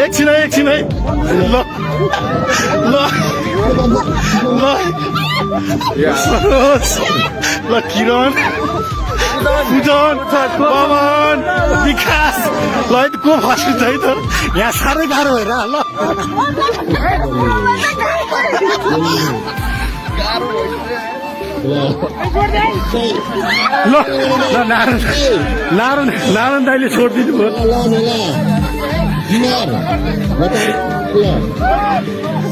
एकछिन है ल किरण पूजन पवन विकास ल को फर्स्ट है त यहाँ साह्रै गाह्रो भएर ल नारायण दाइले छोडिदिनु भयो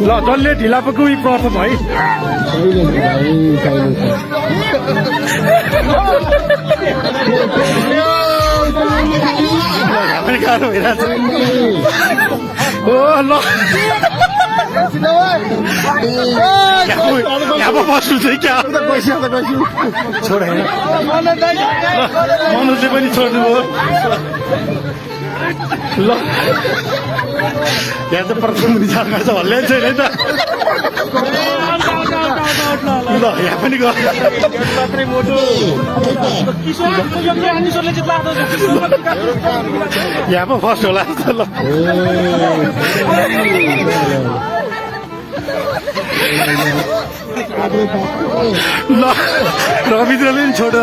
ल जसले ढिला पक्कै पर्छ भाइ गाह्रो भइरहेको ओ ल यहाँ बस्नु चाहिँ क्या छोड होइन मनोजले पनि छोड्नु भयो ल यहाँ त प्रथम विचारमा छ हल्लै छैन है त ल यहाँ पनि गयो यहाँ पो फर्स्ट होला ल ल रविन्द्रले पनि छोड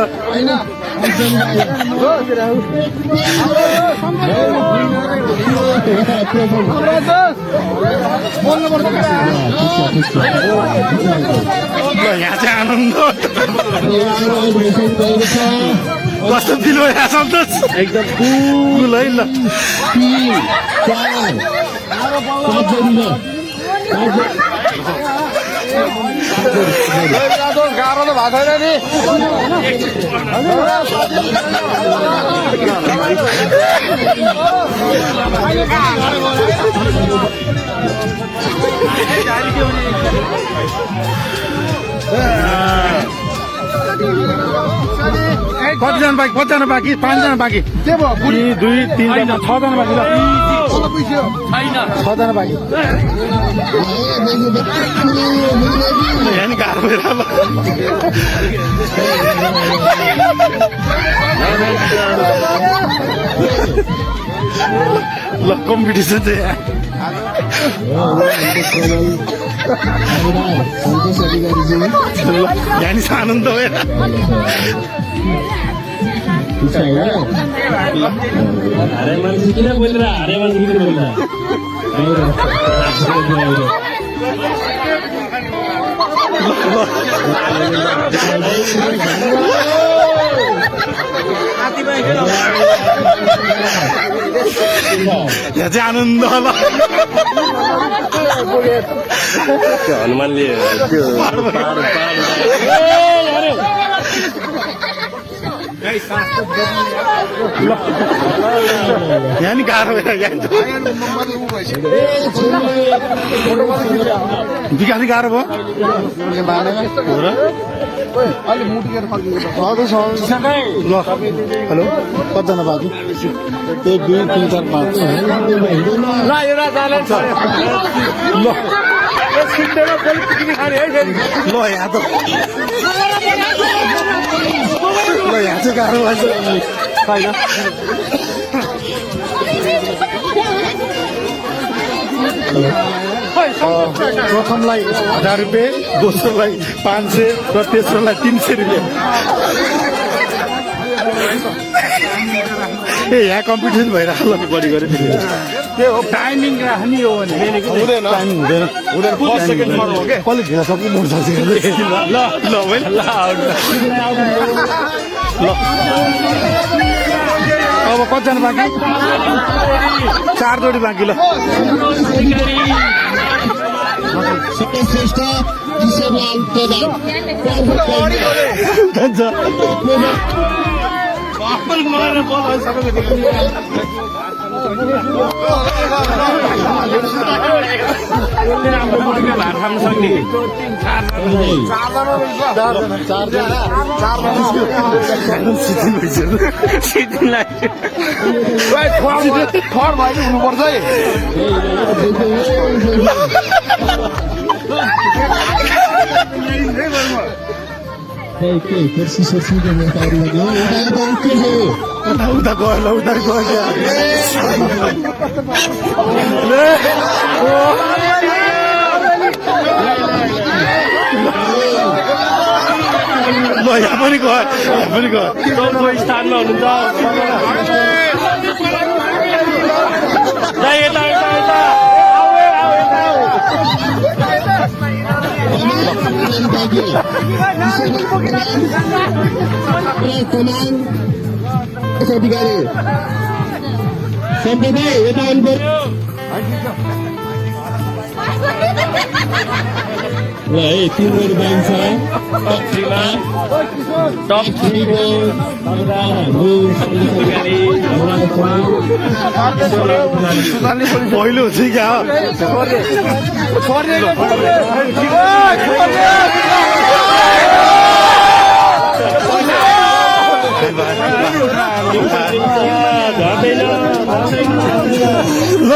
यहाँ चाहिँ आनन्द कस्तो फिल भइरहेको सन्तोष एकदम कुल है ल गाह्रो त भएको छैन नि कतिजना बाँकी 5जना बाँकी के भयो 2 3 6जना बाँकी ल 6जना बाँकी यहाँ नि गाह्रो भएर ल कम्पिटिसन चाहिँ यहाँ नि आनन्द भएर किन बोलेर हारे मान्छे किन बोल्दा यहाँ चाहिँ आनन्द होला हनुमानले यहाँ नि गाह्रो विकास गाह्रो भयो ल हेलो कतिजना बाँकी 1 2 3 4 5 ल यहाँ त ल यहाँ चाहिँ गाह्रो लाग्छ छैन प्रथमलाई 1000 रुपियाँ दोस्रोलाई 500 र तेस्रोलाई 300 रुपियाँ ए यहाँ कम्पिटिसन भइरहेको ल बढी गरे त्यो हो टाइमिङ राख्ने हो भने हुँदैन टाइमिङ हुँदैन फर्स्ट सेकेन्डमा हो के कसले घेरा सक्नु मोर्छ ल ल होइन ल अब कतिजना बाँकी 4 जोडी बाँकी ल उता गयो ल उता गयो ल यहाँ पनि गयो चौथो स्थानमा हुनुहुन्छ यता अधिकारी सम्प्रदाय यता आउनु पर्यो ल है 3 गोल बाइन्छ टप 3 को पहिलो हुन्छ क्या ल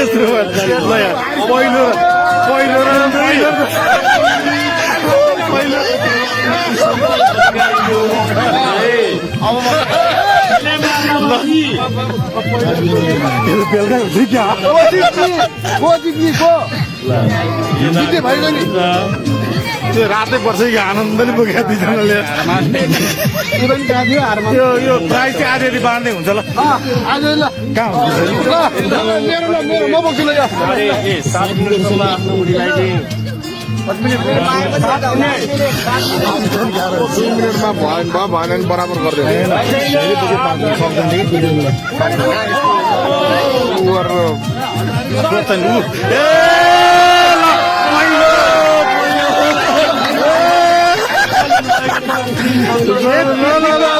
गयो ल यार पहिलो बेलुका हुन्छ क्या त्यो रातै पर्छ कि आनन्दले बोकेको दुईजनाले यो प्राइज चाहिँ आधी बाँड्ने हुन्छ ल कहाँ हुन्छ भएन बराबर गरिदियो ल